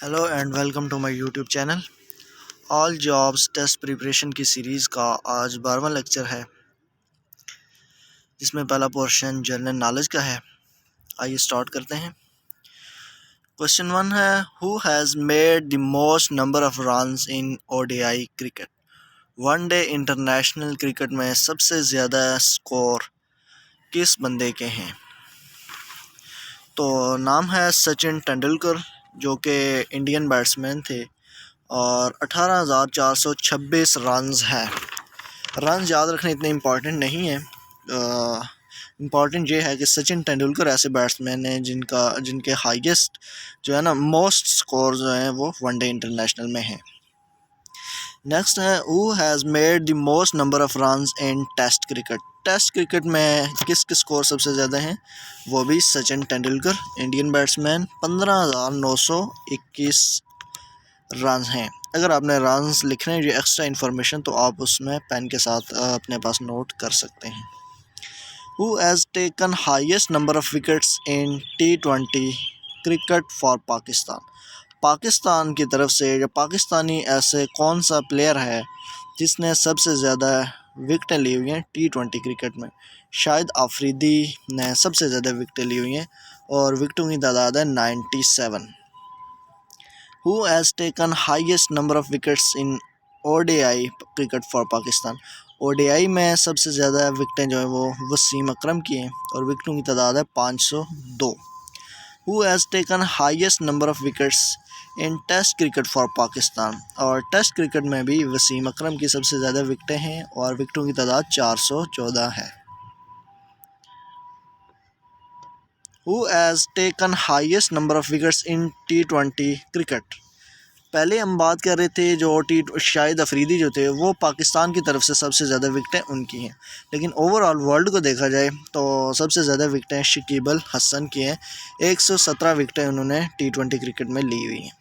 Hello and welcome to my YouTube channel all jobs test preparation کی series کا آج 12واں lecture ہے، جس میں پہلا پورشن جنرل نالج کا ہے۔ آئیے سٹارٹ کرتے ہیں۔ کوشچن 1 ہے، who has made the most number of runs in O D I cricket? One day international cricket میں سب سے زیادہ سکور کس بندے کے ہیں؟ تو نام ہے سچن ٹنڈولکر، جو کہ انڈین بیٹسمین تھے، اور 18,426 رنز ہے۔ رنز یاد رکھنا اتنے امپورٹنٹ نہیں ہے، امپورٹنٹ یہ ہے کہ سچن ٹنڈولکر ایسے بیٹسمین ہیں جن کے ہائیسٹ جو ہے نا موسٹ سکور جو ہیں وہ ون ڈے انٹرنیشنل میں ہیں۔ نیکسٹ ہے، who has made the most number of runs in test cricket? Test cricket میں کس کے سکور سب سے زیادہ ہیں؟ وہ بھی Sachin Tendulkar, Indian batsman, 15,921 runs ہیں۔ اگر آپ نے رنز لکھنے یہ ایکسٹرا انفارمیشن تو آپ اس میں پین کے ساتھ اپنے پاس نوٹ کر سکتے ہیں۔ Who has taken highest number of wickets in T20 cricket for Pakistan? Pakistan کی طرف سے یا پاکستانی ایسے کون سا پلیئر ہے جس نے سب سے زیادہ وکٹیں لی ہوئی ہیں T20 کرکٹ میں؟ شاہد آفریدی نے سب سے زیادہ وکٹیں لی ہوئی ہیں اور وکٹوں کی تعداد ہے 97۔ Who has taken highest number of wickets in ODI cricket for Pakistan? ODI میں سب سے زیادہ وکٹیں جو ہیں وہ وسیم اکرم کی ہیں اور وکٹوں کی تعداد ہے 502۔ Who has taken highest number of wickets in test cricket for Pakistan? اور ٹیسٹ کرکٹ میں بھی وسیم اکرم کی سب سے زیادہ وکٹیں ہیں اور وکٹوں کی تعداد 414 ہے۔ Who has taken highest number of wickets in T20 cricket? پہلے ہم بات کر رہے تھے جو شاہد افریدی جو تھے وہ پاکستان کی طرف سے سب سے زیادہ وکٹیں ان کی ہیں، لیکن اوور آل ورلڈ کو دیکھا جائے تو سب سے زیادہ وکٹیں شکیب الحسن کی ہیں، 117 وکٹیں انہوں نے T20 کرکٹ میں لی ہوئی ہیں۔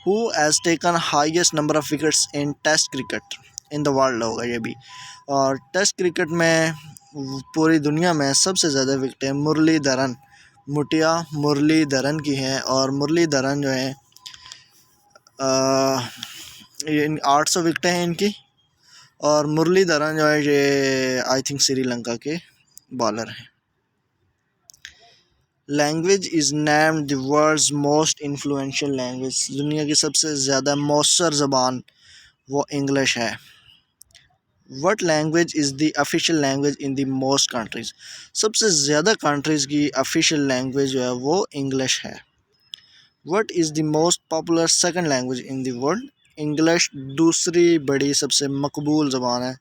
Who has taken highest number of wickets in test cricket in the world ہوگا یہ بھی، اور ٹیسٹ کرکٹ میں پوری دنیا میں سب سے زیادہ وکٹیں مرلی دھرن کی ہیں، اور مرلی دھرن جو ہیں 800 وکٹیں ہیں ان کی، اور مرلی دھرن جو ہے یہ آئی تھنک سری لنکا کے بالر ہیں۔ Language is named the world's most influential language? دنیا کی سب سے زیادہ مؤثر زبان وہ انگلش ہے۔ What language is the official language in the most countries? سب سے زیادہ کنٹریز کی آفیشیل لینگویج جو ہے وہ انگلش ہے۔ What is the most popular second language in the world? English دوسری بڑی سب سے مقبول زبان ہے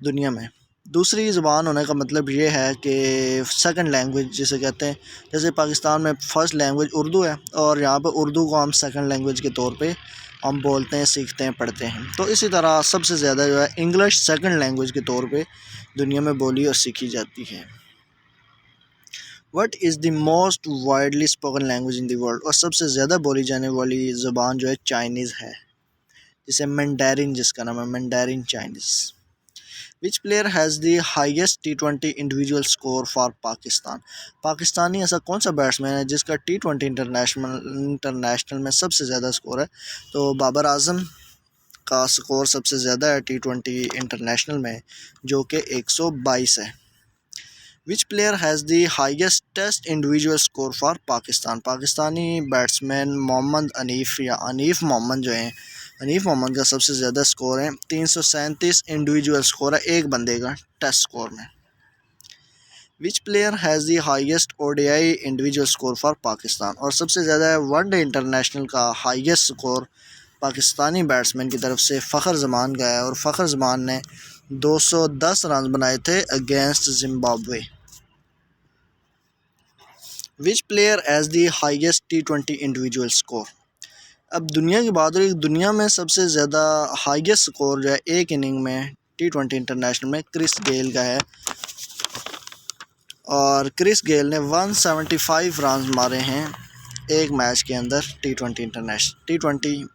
دنیا میں۔ دوسری زبان ہونے کا مطلب یہ ہے کہ سیکنڈ لینگویج جسے کہتے ہیں، جیسے پاکستان میں فرسٹ لینگویج اردو ہے اور یہاں پہ اردو کو ہم سیکنڈ لینگویج کے طور پہ ہم بولتے ہیں، سیکھتے ہیں، پڑھتے ہیں، تو اسی طرح سب سے زیادہ جو ہے انگلش سیکنڈ لینگویج کے طور پہ دنیا میں بولی اور سیکھی جاتی ہے۔ What is the most widely spoken language in the world? اور سب سے زیادہ بولی جانے والی زبان جو ہے چائنیز ہے، جسے مینڈرین جس کا نام ہے، Mandarin Chinese. Which player has the highest T20 individual score for Pakistan? Pakistani ایسا کون سا بیٹسمین ہے جس کا T20 انٹرنیشنل میں سب سے زیادہ اسکور ہے؟ تو بابر اعظم کا اسکور سب سے زیادہ ہے T20 انٹرنیشنل میں، جو کہ 122 ہے۔ Which player has the highest test individual score for Pakistan? Pakistani batsman Mohammad Hanif یا انیف محمد جو ہیں، انیف محمد کا سب سے زیادہ اسکور ہے، 337 انڈیویجول اسکور ہے ایک بندے کا ٹیسٹ اسکور میں۔ Which player has the highest ODI individual score for Pakistan? اور سب سے زیادہ ون ڈے انٹرنیشنل کا ہائیسٹ اسکور پاکستانی بیٹسمین کی طرف سے فخر زمان کا ہے، اور فخر زمان نے 210 رنز بنائے تھے against Zimbabwe. Which player has the highest T20 individual score? اب دنیا کی بات ہو رہی، دنیا میں سب سے زیادہ ہائیسٹ اسکور جو ہے ایک اننگ میں T20 انٹرنیشنل میں کرس گیل کا ہے، اور کرس گیل نے 175 رنز مارے ہیں ایک میچ کے اندر T20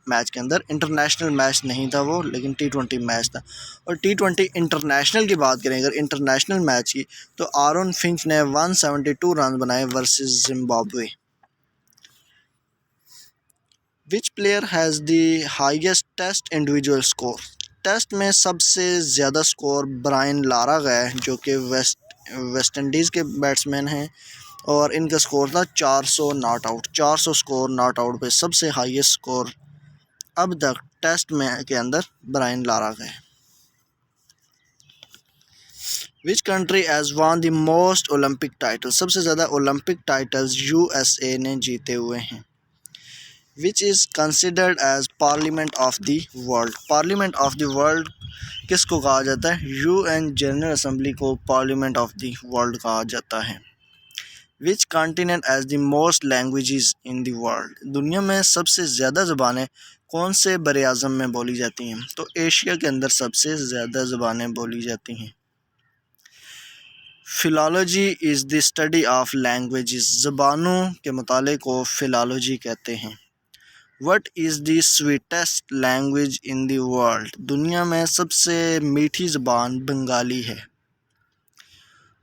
میچ کے اندر۔ انٹرنیشنل میچ نہیں تھا وہ، لیکن T20 میچ تھا۔ اور T20 انٹرنیشنل کی بات کریں اگر انٹرنیشنل میچ کی، تو آرون فنچ نے 172 رنز بنائے versus Zimbabwe. Which player has the highest test individual score? Test میں سب سے زیادہ اسکور برائن لارا کا ہے جو کہ ویسٹ انڈیز کے بیٹسمین ہیں، اور ان کا اسکور تھا 400 not out, 400 score not out پہ سب سے ہائیسٹ اسکور اب تک ٹیسٹ میں کے اندر برائن لارا کا ہے۔ Which country has won the most Olympic title? سب سے زیادہ Olympic titles U S A نے جیتے ہوئے ہیں۔ Which is considered as parliament of the world? Parliament of the world کس کو کہا جاتا ہے؟ یو این جنرل اسمبلی کو پارلیمنٹ آف دی ورلڈ کہا جاتا ہے۔ Which continent has the most languages in the world? دنیا میں سب سے زیادہ زبانیں کون سے بر اعظم میں بولی جاتی ہیں؟ تو ایشیا کے اندر سب سے زیادہ زبانیں بولی جاتی ہیں۔ Philology is the study of languages? زبانوں کے مطالعے کو فلالوجی کہتے ہیں۔ What is the sweetest language in the world? دنیا میں سب سے میٹھی زبان بنگالی ہے۔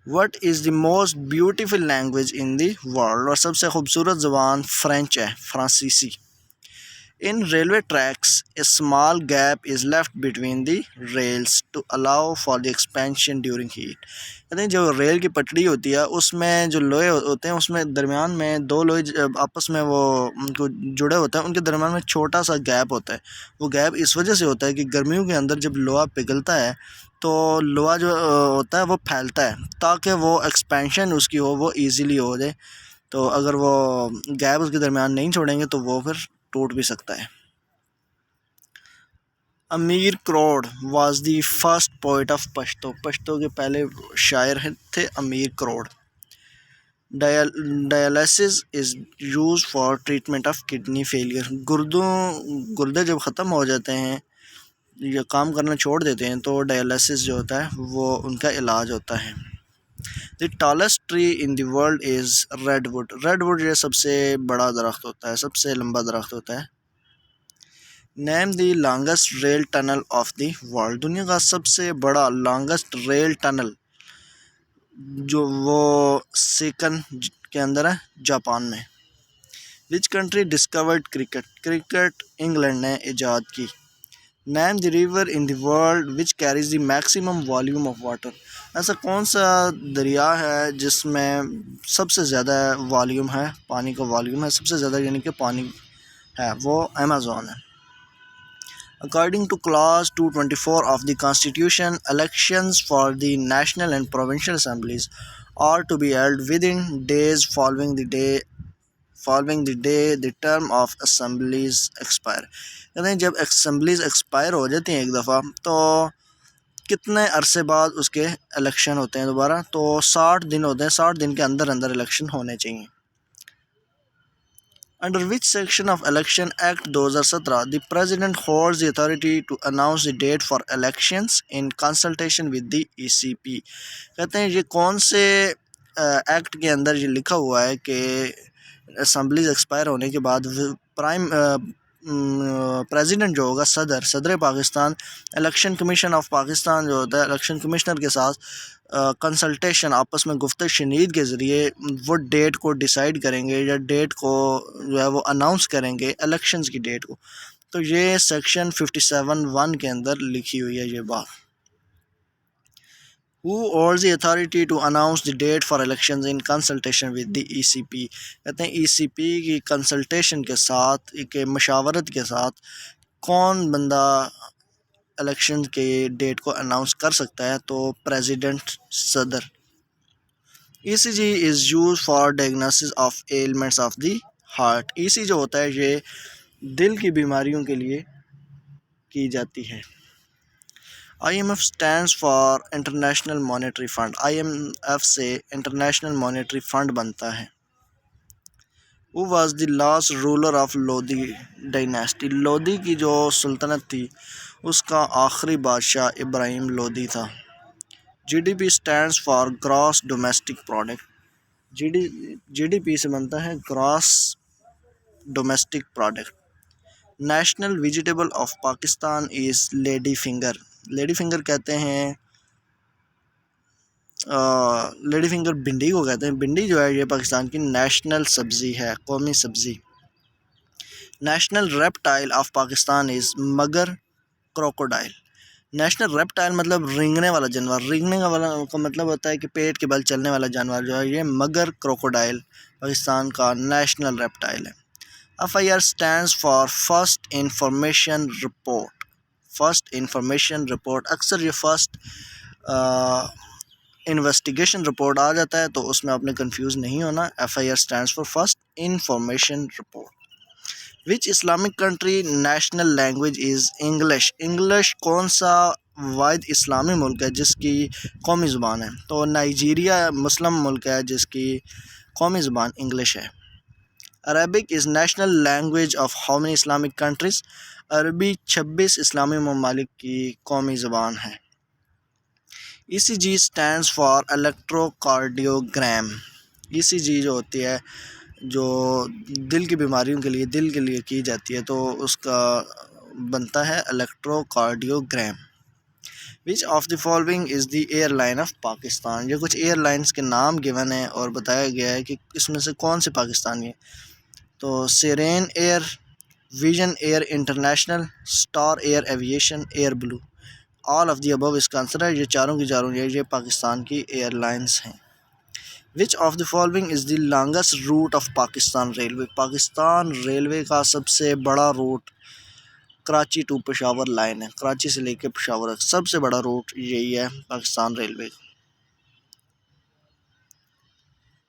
What is the most beautiful language in the world? اور سب سے خوبصورت زبان فرینچ ہے، فرانسیسی۔ In railway tracks a small gap is left between the rails to allow for the expansion during heat. کہتے ہیں جو ریل کی پٹڑی ہوتی ہے اس میں جو لوہے ہوتے ہیں اس میں درمیان میں دو لوہے آپس میں وہ ان کو جڑے ہوتے ہیں، ان کے درمیان میں چھوٹا سا گیپ ہوتا ہے۔ وہ گیپ اس وجہ سے ہوتا ہے کہ گرمیوں کے اندر جب لوہا پگھلتا ہے تو لوہا جو ہوتا ہے وہ پھیلتا ہے تاکہ وہ ایکسپینشن اس کی ہو وہ ایزیلی ہو جائے، تو اگر وہ گیپ اس کے درمیان نہیں چھوڑیں گے تو وہ پھر ٹوٹ بھی سکتا ہے۔ Amir Kror was the first poet of Pashto? Pashto کے پہلے شاعر تھے Amir Kror. Dialysis is use for treatment of kidney failure? گردے جب ختم ہو جاتے ہیں یا کام کرنا چھوڑ دیتے ہیں تو ڈائلیسس جو ہوتا ہے وہ ان کا علاج ہوتا ہے۔ The tallest tree in the world is redwood? Redwood یہ سب سے بڑا درخت ہوتا ہے، سب سے لمبا درخت ہوتا ہے۔ Name the longest rail tunnel of the world? دنیا کا سب سے بڑا لانگسٹ ریل ٹنل جو وہ سیکن کے اندر ہے، جاپان میں۔ Which country discovered cricket? Cricket England نے ایجاد کی۔ Name the river in the world which carries the maximum volume of water? ایسا کون سا دریا ہے جس میں سب سے زیادہ والیوم ہے، پانی کا والیوم ہے سب سے زیادہ، یعنی کہ پانی ہے، وہ امیزون ہے۔ According to Clause 224 of the Constitution, elections for the national and provincial assemblies are to be held within days following the day the term of assemblies expire۔ کہتے ہیں جب اسمبلیز ایکسپائر ہو جاتی ہیں ایک دفعہ تو کتنے عرصے بعد اس کے الیکشن ہوتے ہیں دوبارہ؟ تو 60 دن ہوتے ہیں، 60 دن کے اندر الیکشن ہونے چاہیے۔ Under which section of Election Act 2017 the President holds the authority to announce the date for elections in consultation with the ECP؟ کہتے ہیں یہ کون سے ایکٹ کے اندر یہ لکھا ہوا ہے کہ اسمبلیز ایکسپائر ہونے کے بعد پریزیڈنٹ جو ہوگا، صدر Pakistan, election Commission of Pakistan جو ہوتا ہے، الیکشن کمشنر کے ساتھ کنسلٹیشن، آپس میں گفت شنید کے ذریعے وہ ڈیٹ کو ڈیسائیڈ کریں گے یا ڈیٹ کو جو ہے وہ اناؤنس کریں گے الیکشنز کی ڈیٹ کو۔ تو یہ سیکشن 57(1) کے اندر لکھی ہوئی ہے یہ بات۔ Who holds the authority to announce the date for elections in consultation with the ECP؟ کہتے ہیں ای سی پی کی کنسلٹیشن کے ساتھ، کہ مشاورت کے ساتھ کون بندہ الیکشن کے ڈیٹ کو اناؤنس کر سکتا ہے؟ تو پریزیڈنٹ، صدر۔ E C G is use for diagnosis of ailments of the heart? E C جو ہوتا ہے یہ دل کی بیماریوں کے لیے کی جاتی ہے۔ I M F stands for International Monetary Fund? I M F سے انٹرنیشنل مانیٹری فنڈ بنتا ہے۔ Who was the last ruler of Lodhi dynasty? Lodhi کی جو سلطنت تھی اس کا آخری بادشاہ ابراہیم لودھی تھا۔ G D P stands for gross domestic product? G D P سے بنتا ہے gross domestic product. National vegetable of Pakistan is lady finger? Lady finger کہتے ہیں لیڈی فنگر بھنڈی کو کہتے ہیں۔ بھنڈی جو ہے یہ پاکستان کی نیشنل سبزی ہے، قومی سبزی۔ نیشنل ریپٹائل آف پاکستان از مگر کروکوڈائل. نیشنل ریپٹائل مطلب رینگنے والا جانور. رینگنے والا کا مطلب ہوتا ہے کہ پیٹ کے بل چلنے والا جانور جو ہے یہ مگر کروکوڈائل پاکستان کا نیشنل ریپٹائل ہے. FIR stands for first information report. First information report اکثر یہ فرسٹ انویسٹیگیشن رپورٹ آ جاتا ہے تو اس میں آپ نے کنفیوز نہیں ہونا. FIR stands for first information report. Which Islamic country national language is English. English کون سا واحد اسلامی ملک ہے جس کی قومی زبان ہے؟ تو نائجیریا مسلم ملک ہے جس کی قومی زبان انگلش ہے. Arabic is national language of how many Islamic countries. عربی 26 اسلامی ممالک کی قومی زبان ہے. ECG stands for electrocardiogram. ECG جو ہوتی ہے جو دل کی بیماریوں کے لیے کی جاتی ہے تو اس کا بنتا ہے electrocardiogram. Which of the following is the airline of Pakistan. یہ کچھ ایئر لائنس کے نام گیون ہیں اور بتایا گیا ہے کہ اس میں سے کون سے پاکستانی ہیں. تو Serene Air, Vision Air International, Star Air Aviation, Air Blue. All of the above اس کا آنسر ہے. یہ چاروں کی چاروں یہ پاکستان کی ایئر لائنس ہیں. Which of the following is the longest route of Pakistan railway. Pakistan railway کا سب سے بڑا route Karachi to Peshawar line ہے. کراچی سے لے کے پشاور سب سے بڑا روٹ یہی ہے Pakistan railway.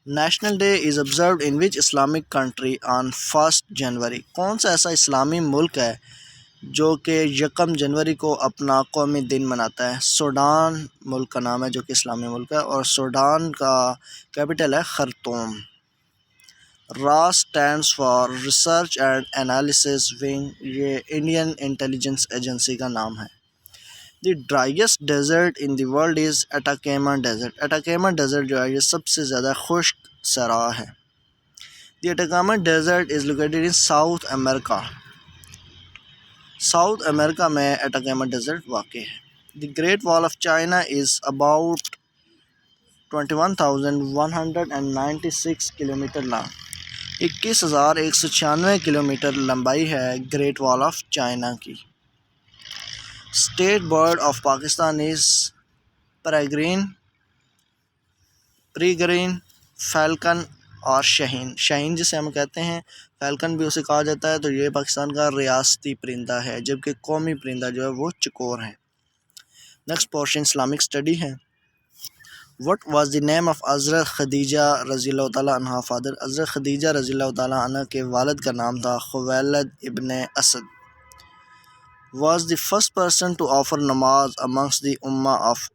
National day is observed in which Islamic country on 1 جنوری. کون سا ایسا اسلامی ملک ہے جو کہ 1 جنوری کو اپنا قومی دن مناتا ہے؟ سوڈان ملک کا نام ہے جو کہ اسلامی ملک ہے اور سوڈان کا کیپٹل ہے خرطوم. راس stands for research and analysis wing. یہ انڈین انٹیلیجنس ایجنسی کا نام ہے. The driest desert in the world is Atacama desert. Atacama desert جو ہے یہ سب سے زیادہ خشک صحرا ہے. The Atacama desert is located in South America. South America میں اٹاکاما ڈیزرٹ واقع ہے. The Great Wall of China is about 21,196 kilometre long. 21,196 kilometre لمبائی ہے گریٹ وال آف چائنا کی. State bird of Pakistan is peregrine, falcon اور شاہین. شاہین جسے ہم کہتے ہیں، فیلکن بھی اسے کہا جاتا ہے. تو یہ پاکستان کا ریاستی پرندہ ہے جبکہ قومی پرندہ جو ہے وہ چکور ہے. نیکسٹ پورشن اسلامک اسٹڈی ہے. What was the name of حضرت خدیجہ رضی اللہ تعالیٰ عنہ فادر. حضرت خدیجہ رضی اللہ تعالیٰ عنہ کے والد کا نام تھا Khuwaylid ibn Asad. Was the first person to offer namaz amongst the ummah of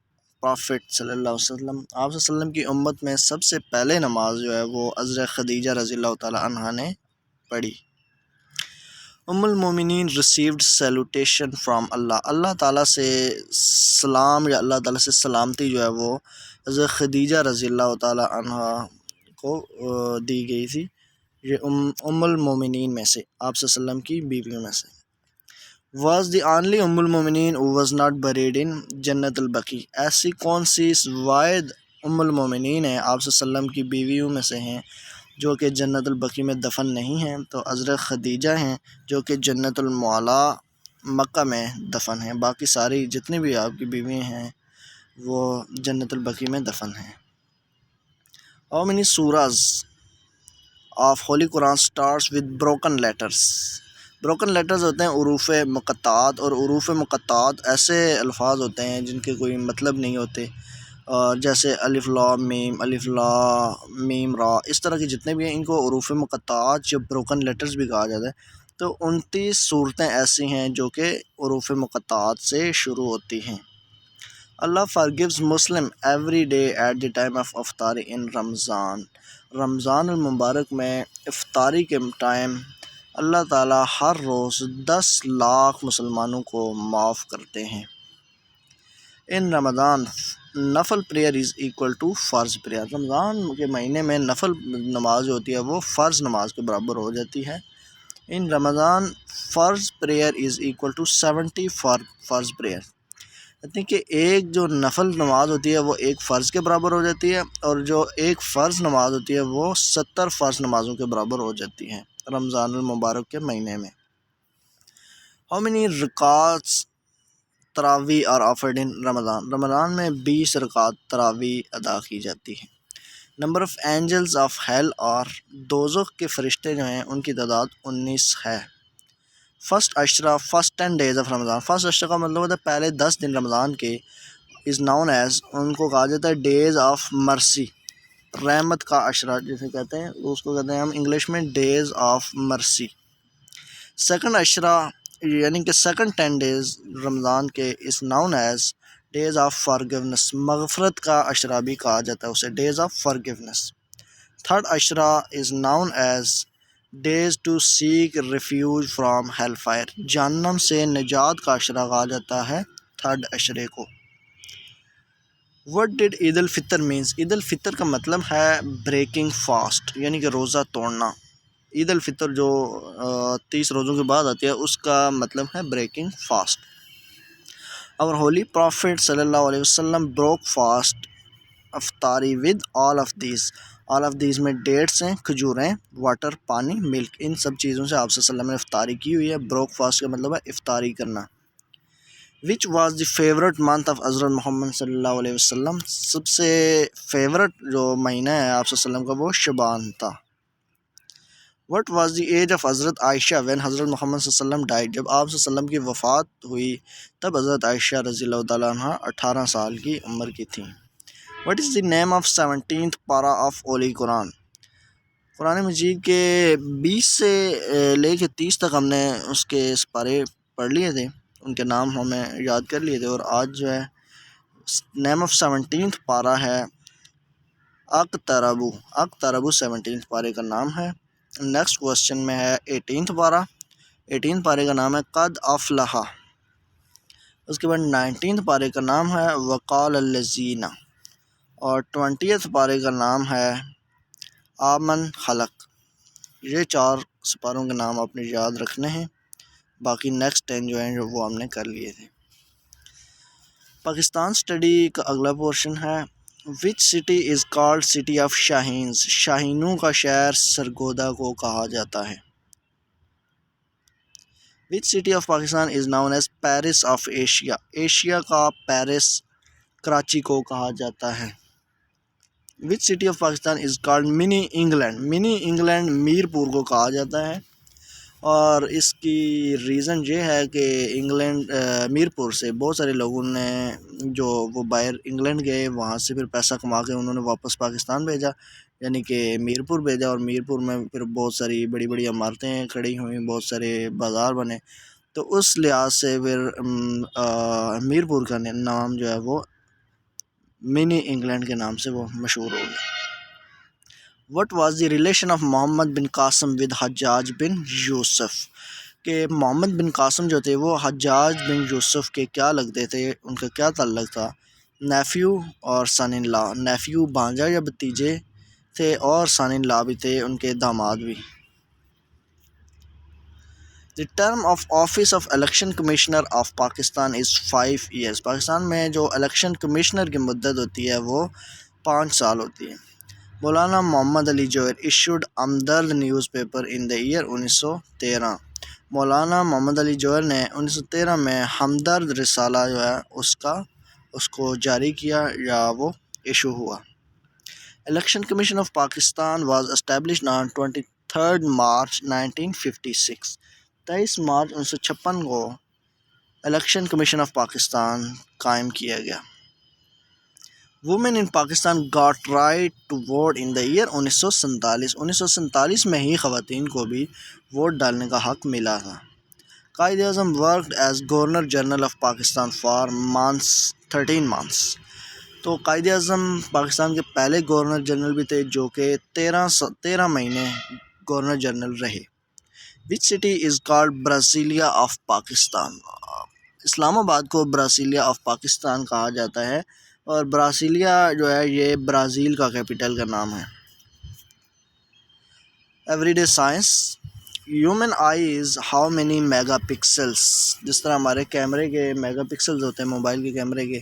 profit صلی اللہ علیہ وسلم. آپ صلی اللہ علیہ وسلم کی امت میں سب سے پہلے نماز جو ہے وہ حضرت خدیجہ رضی اللہ تعالیٰ عنہ نے پڑھی. ام المومنین ریسیوڈ سیلوٹیشن فرام اللہ. اللہ تعالیٰ سے سلام یا اللہ تعالیٰ سے سلامتی جو ہے وہ حضرت خدیجہ رضی اللہ تعالیٰ عنہ کو دی گئی تھی. یہ ام المومنین میں سے آپ صلی اللہ علیہ وسلم کی بیویوں میں سے. واز دی اونلی ام المومنین who was not buried in جنت البقیع. ایسی کون سی واحد ام المومنین ہیں آپ صلی اللہ علیہ وسلم کی بیویوں میں سے ہیں جو کہ جنت البقیع میں دفن نہیں ہیں؟ تو حضرت خدیجہ ہیں جو کہ جنت المعلا مکہ میں دفن ہیں. باقی ساری جتنی بھی آپ کی بیوی ہیں وہ جنت البقیع میں دفن ہیں. How many surahs of Holy Quran starts with broken letters. Broken letters ہوتے ہیں حروف مقطعات، اور حروف مقطعات ایسے الفاظ ہوتے ہیں جن کے کوئی مطلب نہیں ہوتے، جیسے الف لام میم، الف لا میم را، اس طرح کے جتنے بھی ہیں ان کو حروف مقطعات یا بروکن لیٹرز بھی کہا جاتا ہے. تو 29 صورتیں ایسی ہیں جو کہ حروف مقطعات سے شروع ہوتی ہیں. اللہ forgives Muslim every day at the time of افطاری in رمضان. رمضان المبارک میں افطاری کے ٹائم اللہ تعالیٰ ہر روز 10 لاکھ مسلمانوں کو معاف کرتے ہیں. ان رمضان نفل پریئر از ایکول ٹو فرض پریئر. رمضان کے مہینے میں نفل نماز ہوتی ہے وہ فرض نماز کے برابر ہو جاتی ہے. ان رمضان فرض پریئر از ایکول ٹو 70 فرض پریئر. یعنی کہ ایک جو نفل نماز ہوتی ہے وہ ایک فرض کے برابر ہو جاتی ہے، اور جو ایک فرض نماز ہوتی ہے وہ 70 فرض نمازوں کے برابر ہو جاتی ہے. رمضان المبارک کے مہینے میں. ہاؤ مینی رکعتس تراویح آر آفرڈ ان رمضان. رمضان میں 20 رکعت تراویح ادا کی جاتی ہے. Number of angels of hell اور دوزخ کے فرشتے جو ہیں ان کی تعداد 19 ہے. فرسٹ عشرہ first 10 days of Ramzan. First عشرہ کا مطلب ہوتا ہے پہلے 10 دن رمضان کے. از ناؤن ایز ان کو کہا جاتا ہے ڈیز آف مرسی، رحمت کا عشرہ جسے کہتے ہیں، اس کو کہتے ہیں ہم انگلش میں ڈیز آف مرسی. سیکنڈ عشرہ یعنی کہ سیکنڈ 10 days رمضان کے is known as days of forgiveness, مغفرت کا عشرہ بھی کہا جاتا ہے اسے، ڈیز آف فارگیونس. تھرڈ عشرہ is known as days to seek refuge from hell fire, جہنم سے نجات کا عشرہ کہا جاتا ہے تھرڈ عشرے کو. What ڈڈ Eid al-Fitr means. عید الفطر کا مطلب ہے بریکنگ فاسٹ، یعنی کہ روزہ توڑنا. عید الفطر جو 30 روزوں کے بعد آتی ہے اس کا مطلب ہے بریکنگ فاسٹ. اور ہولی پرافٹ صلی اللہ علیہ وسلم بروک فاسٹ افطاری ود آل آف دیز میں ڈیٹس ہیں، کھجوریں، واٹر، پانی، ملک، ان سب چیزوں سے آپ صلی اللہ علیہ وسلم نے افطاری کی ہوئی ہے. بروک فاسٹ کا مطلب ہے افطاری کرنا. Which was the favourite month of حضرت محمد صلی اللہ علیہ وسلم. سب سے فیورٹ جو مہینہ ہے آپ صلی اللہ علیہ وسلم کا وہ شعبان تھا. What was the age of Hazrat Aisha when حضرت محمد صلی اللہ علیہ وسلم ڈائڈ. جب آپ صلی اللہ علیہ وسلم کی وفات ہوئی تب حضرت عائشہ رضی اللہ تعالیٰ عنہ 18 سال کی عمر کی تھیں. What is the name of 17th پارا آف اولی قرآن. قرآن مجید کے 20 سے لے کے 30 تک ہم نے اس کے پارے پڑھ لیے تھے، ان کے نام ہمیں یاد کر لیے تھے. اور آج جو ہے نیم آف 17th پارا ہے اقتربو. 17th پارے کا نام ہے. نیکسٹ کوشچن میں ہے 18th پارا. 18th پارے کا نام ہے قد افلح. اس کے بعد 19th پارے کا نام ہے وقال الذین. اور 20th پارے کا نام ہے آمن خلق. یہ 4 سپاروں کے نام آپ نے یاد رکھنے ہیں. باقی نیکسٹ 10 جو ہیں وہ ہم نے کر لیے تھے. پاکستان اسٹڈی کا اگلا پورشن ہے which city is called city of Shaheens. شاہینوں کا شہر سرگودا کو کہا جاتا ہے. Which city of Pakistan is known as Paris of Asia. Asia کا پیرس کراچی کو کہا جاتا ہے. Which city of Pakistan is called mini England. Mini England Mirpur کو کہا جاتا ہے. اور اس کی ریزن یہ ہے کہ انگلینڈ میرپور سے بہت سارے لوگوں نے جو وہ باہر انگلینڈ گئے وہاں سے پھر پیسہ کما کے انہوں نے واپس پاکستان بھیجا، یعنی کہ میرپور بھیجا. اور میرپور میں پھر بہت ساری بڑی بڑی عمارتیں کھڑی ہوئیں، بہت سارے بازار بنے. تو اس لحاظ سے پھر میرپور کا نام جو ہے وہ منی انگلینڈ کے نام سے وہ مشہور ہو گیا. What was the relation of Muhammad bin Qasim with Hajjaj bin Yusuf. کہ محمد بن قاسم جو تھے وہ حجاج بن یوسف کے کیا لگتے تھے، ان کا کیا تعلق تھا؟ نیفیو اور سن ان لا. نیفیو بھانجا یا بھتیجے تھے، اور سن ان لا بھی تھے، ان کے داماد بھی. The term of office of election commissioner of Pakistan is 5 years. Pakistan میں جو الیکشن کمشنر کی مدت ہوتی ہے وہ 5 سال ہوتی ہے. Maulana Muhammad Ali Jauhar issued Hamdard newspaper in the year 1913. Maulana Muhammad Ali جوہر نے 1913 میں ہمدرد رسالہ جو ہے اس کو جاری کیا یا وہ ایشو ہوا. Election Commission of Pakistan was established on 23 March 1956. 23 March 1956 کو الیکشن کمیشن آف پاکستان قائم کیا گیا. Women in Pakistan got right to vote in the year 1947. 1947 میں ہی خواتین کو بھی ووٹ ڈالنے کا حق ملا تھا. Quaid Azam worked as governor general of Pakistan for 13 months. تو قائد اعظم پاکستان کے پہلے گورنر جنرل بھی تھے جو کہ 13 مہینے گورنر جنرل رہے. Which city is called Brasilia of Pakistan. Islamabad کو برازیلیا آف پاکستان کہا جاتا ہے، اور برازیلیا جو ہے یہ برازیل کا کیپٹل کا نام ہے. Everyday science. Human eyes how many megapixels. جس طرح ہمارے کیمرے کے میگا پکسلز ہوتے ہیں، موبائل کے کیمرے کے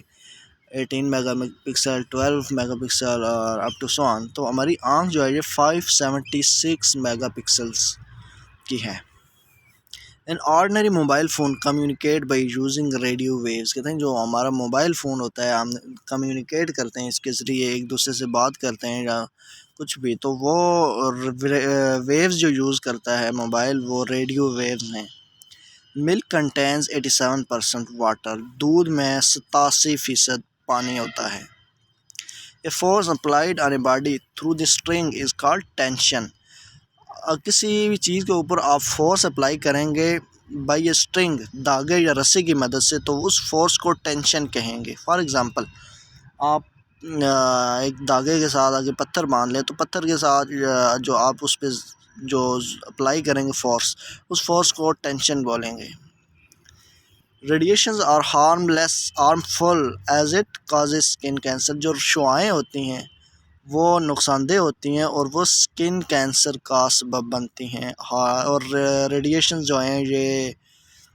18 میگا پکسل، 12 میگا پکسل اور اپ ٹو سو آن. تو ہماری آنکھ جو ہے یہ 576 میگا پکسلس کی ہے. An ordinary mobile phone communicate by using radio waves. کہتے ہیں جو ہمارا موبائل فون ہوتا ہے ہم کمیونیکیٹ کرتے ہیں اس کے ذریعے ایک دوسرے سے بات کرتے ہیں یا کچھ بھی, تو وہ ویوز جو یوز کرتا ہے موبائل وہ ریڈیو ویوز ہیں. ملک کنٹینز 87% واٹر. دودھ میں 87% پانی ہوتا ہے. A force applied on a body through the string is called tension. کسی بھی چیز کے اوپر آپ فورس اپلائی کریں گے بائی اے اسٹرنگ, دھاگے یا رسی کی مدد سے, تو اس فورس کو ٹینشن کہیں گے. فار ایگزامپل آپ ایک دھاگے کے ساتھ آگے پتھر باندھ لیں تو پتھر کے ساتھ جو آپ اس پہ جو اپلائی کریں گے فورس, اس فورس کو ٹینشن بولیں گے. Radiations are harmful as it causes skin cancer. جو شعاعیں ہوتی ہیں وہ نقصان دہ ہوتی ہیں اور وہ اسکن کینسر کا سبب بنتی ہیں. اور ریڈیشنز جو ہیں یہ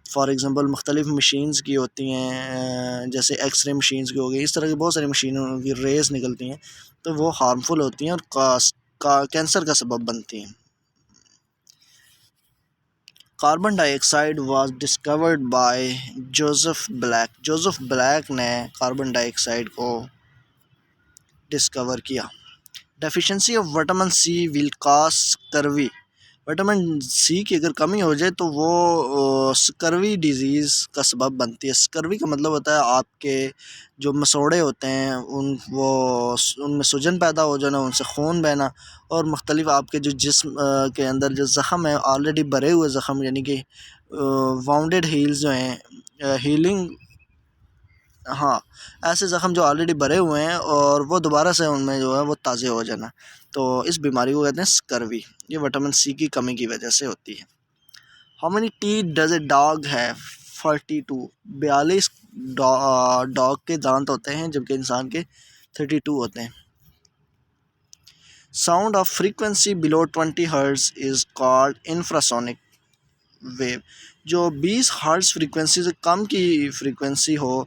فار ایگزامپل مختلف مشینز کی ہوتی ہیں, جیسے ایکس رے مشینز کی ہو گئی, اس طرح کی بہت ساری مشینوں کی ریز نکلتی ہیں تو وہ ہارمفل ہوتی ہیں اور کینسر کا سبب بنتی ہیں. Carbon dye oxide was discovered by Joseph black. Joseph black نے کاربن ڈائی آکسائڈ کو ڈسکور کیا. Deficiency of vitamin C will cause اسکروی. Vitamin C کی اگر کمی ہو جائے تو وہ اسکروی ڈیزیز کا سبب بنتی ہے. اسکروی کا مطلب ہوتا ہے آپ کے جو مسوڑے ہوتے ہیں ان میں سجن پیدا ہو جانا, ان سے خون بہنا, اور مختلف آپ کے جو جسم کے اندر جو زخم ہے آلریڈی بھرے ہوئے زخم, یعنی کہ واؤنڈیڈ ہیلز جو ہیں ہیلنگ, ہاں ایسے زخم جو آلریڈی بھرے ہوئے ہیں اور وہ دوبارہ سے ان میں جو ہے وہ تازے ہو جانا, تو اس بیماری کو کہتے ہیں اسکروی. یہ وٹامن سی کی کمی کی وجہ سے ہوتی ہے. How many teeth does a dog have? 42. 42 dog کے دانت ہوتے ہیں جبکہ انسان کے 32 ہوتے ہیں. Sound of frequency below 20 hertz is called infrasonic wave. جو 20 ہرٹز فریکوینسی سے کم کی فریکوینسی ہو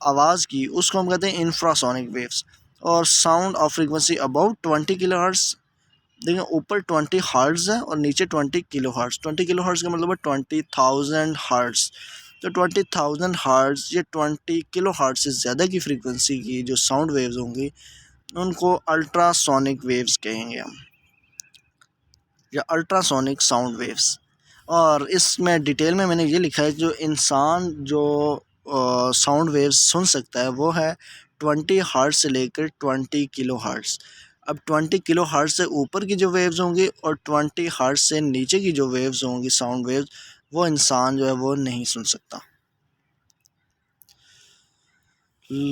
آواز کی اس کو ہم کہتے ہیں انفراسونک ویوز. اور sound of frequency about 20 kilo hertz, دیکھیں اوپر 20 ہرٹز ہے اور نیچے 20 کلو ہرٹز. 20 کلو ہرٹز کا مطلب ہے 20,000 ہرٹز. تو 20,000 ہرٹز یہ 20 کلو ہرٹز سے زیادہ کی فریکوینسی کی جو ساؤنڈ ویوز ہوں گی ان کو الٹرا سونک ویوز کہیں گے ہم, یا الٹرا سونک ساؤنڈ ویوز. اور اس میں ڈیٹیل میں نے یہ لکھا ہے کہ جو انسان جو ساؤنڈ ویوز سن سکتا ہے وہ ہے 20 ہرٹز سے لے کر 20 کلو ہرٹز. اب 20 کلو ہرٹز سے اوپر کی جو ویوز ہوں گی اور 20 ہرٹز سے نیچے کی جو ویوز ہوں گی ساؤنڈ ویوز, وہ انسان جو ہے وہ نہیں سن سکتا.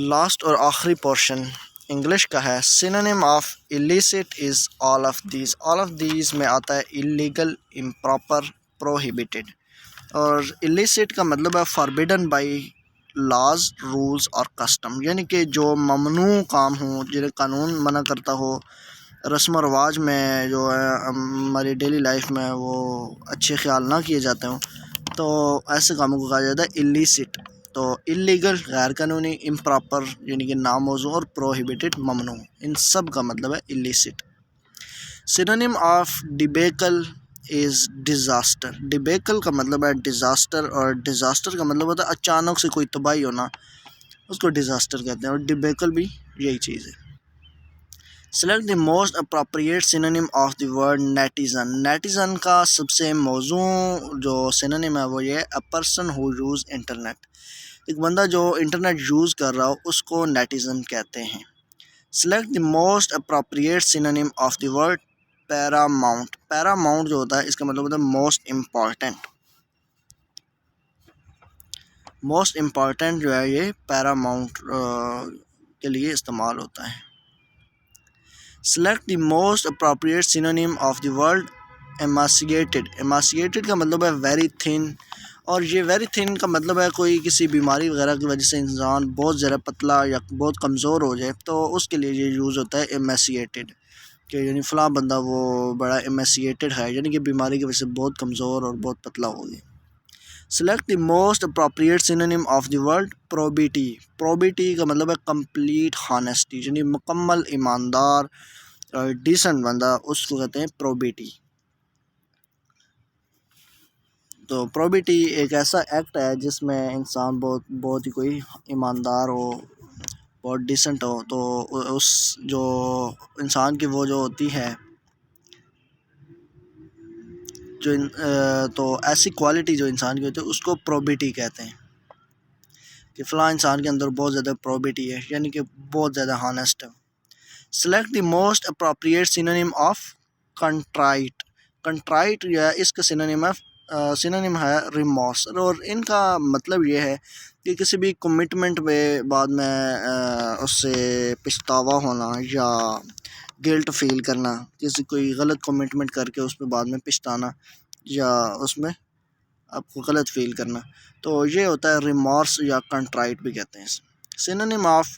لاسٹ اور آخری پورشن انگلش کا ہے. Synonym of illicit is all of these. all of these میں آتا ہے illegal, improper, prohibited. اور illicit کا مطلب ہے forbidden by laws, rules اور custom, یعنی کہ جو ممنوع کام ہوں جنہیں قانون منع کرتا ہو, رسم و رواج میں جو ہے ہماری ڈیلی لائف میں وہ اچھے خیال نہ کیے جاتے ہوں, تو ایسے کاموں کو کہا جاتا ہے illicit. تو اللیگل غیر قانونی, امپراپر یعنی کہ ناموزوں, اور پروہیبیٹڈ ممنوع, ان سب کا مطلب ہے illicit. Synonym of debacle is disaster. Debacle کا مطلب ہے ڈیزاسٹر, اور ڈیزاسٹر کا مطلب ہوتا ہے اچانک سے کوئی تباہی ہونا, اس کو ڈیزاسٹر کہتے ہیں, اور ڈیبیکل بھی یہی چیز ہے. Select the most appropriate synonym of the word netizen. Netizen کا سب سے موزوں جو سینونیم ہے وہ یہ ہے a person who use internet. ایک بندہ جو انٹرنیٹ یوز کر رہا ہو اس کو نیٹیزن کہتے ہیں. Select the most appropriate synonym of the word paramount. Paramount جو ہوتا ہے اس کا مطلب ہوتا ہے موسٹ امپورٹنٹ. موسٹ امپورٹنٹ جو ہے یہ پیراماؤنٹ کے لیے استعمال ہوتا ہے. Select the most appropriate synonym of the word emaciated. Emaciated کا مطلب ہے ویری تھن, اور یہ ویری تھن کا مطلب ہے کوئی کسی بیماری وغیرہ کی وجہ سے انسان بہت زیادہ پتلا یا بہت کمزور ہو جائے تو اس کے لیے یہ یوز ہوتا ہے ایماسیٹیڈ, کہ یعنی فلاں بندہ وہ بڑا ایماسیٹیڈ ہے, یعنی کہ بیماری کی وجہ سے بہت کمزور اور بہت پتلا ہو گیا. Select the most appropriate synonym of the word probity. Probity کا مطلب ہے کمپلیٹ ہانیسٹی, یعنی مکمل ایماندار اور ڈیسنٹ بندہ, اس کو کہتے ہیں پروبیٹی. تو پروبیٹی ایک ایسا ایکٹ ہے جس میں انسان بہت ہی کوئی ایماندار ہو، بہت ڈیسنٹ ہو، تو اس جو انسان کی وہ جو ہوتی ہے تو ایسی کوالٹی جو انسان کی ہوتی ہے اس کو پروبیٹی کہتے ہیں، کہ فلاں انسان کے اندر بہت زیادہ پروبیٹی ہے، یعنی کہ بہت زیادہ ہانیسٹ ہے۔ Select the most appropriate synonym of contrite. Contrite جو ہے اس کا سینونیم ہے ریمورس، اور ان کا مطلب یہ ہے کہ کسی بھی کمٹمنٹ میں بعد میں اس سے پچھتاوا ہونا یا گلٹ فیل کرنا، کسی کوئی غلط کمٹمنٹ کر کے اس میں بعد میں پچھتانا یا اس میں آپ کو غلط فیل کرنا، تو یہ ہوتا ہے ریمورس یا کنٹرائٹ بھی کہتے ہیں۔ Synonym of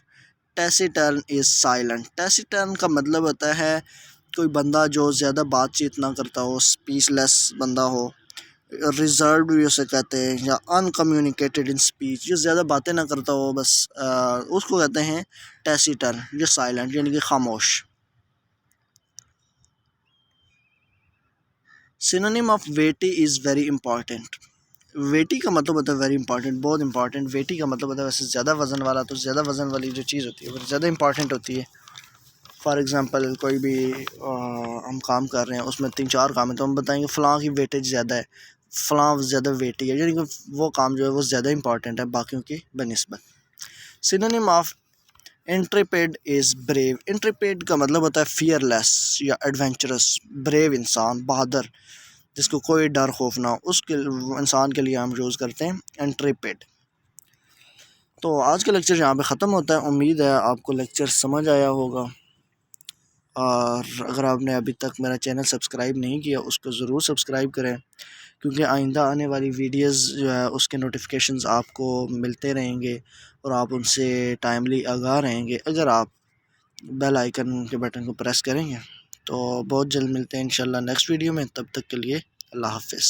taciturn is silent. Taciturn کا مطلب ہوتا ہے کوئی بندہ جو زیادہ بات چیت نہ کرتا ہو، اسپیچ لیس بندہ ہو، ریزروڈ بھی اسے کہتے ہیں، یا ان کمیونیکیٹڈ ان اسپیچ، جو زیادہ باتیں نہ کرتا ہو بس اس کو کہتے ہیں ٹیسیٹرن، جو سائلنٹ یعنی کہ خاموش۔ Synonym of weighty is very important. Weighty کا مطلب ہوتا ہے ویری امپورٹنٹ، بہت امپورٹنٹ۔ ویٹی کا مطلب ہوتا ہے ویسے زیادہ وزن والا، تو زیادہ وزن والی جو چیز ہوتی ہے وہ زیادہ امپورٹنٹ ہوتی ہے۔ فار ایگزامپل کوئی بھی ہم کام کر رہے ہیں، اس میں 3-4 کام ہیں، تو ہم بتائیں گے فلاں کی ویٹیج زیادہ ہے، فلاں زیادہ ویٹی ہے، یعنی کہ وہ کام جو ہے وہ زیادہ امپورٹنٹ ہے باقیوں کی بنسبت۔ Synonym of intrepid is brave. Intrepid کا مطلب ہوتا ہے فیئر لیس یا ایڈونچرس، بریو انسان، بہادر، جس کو کوئی ڈر خوف نہ ہو، اس کے انسان کے لیے ہم یوز کرتے ہیں انٹریپیڈ۔ تو آج کا لیکچر یہاں پہ ختم ہوتا ہے۔ امید ہے آپ کو لیکچر سمجھ آیا ہوگا، اور اگر آپ نے ابھی تک میرا چینل سبسکرائب نہیں کیا اس کو ضرور سبسکرائب کریں، کیونکہ آئندہ آنے والی ویڈیوز جو ہے اس کے نوٹیفیکیشنز آپ کو ملتے رہیں گے اور آپ ان سے ٹائملی آگاہ رہیں گے اگر آپ بیل آئیکن کے بٹن کو پریس کریں گے۔ تو بہت جلد ملتے ہیں انشاءاللہ نیکسٹ ویڈیو میں، تب تک کے لیے اللہ حافظ۔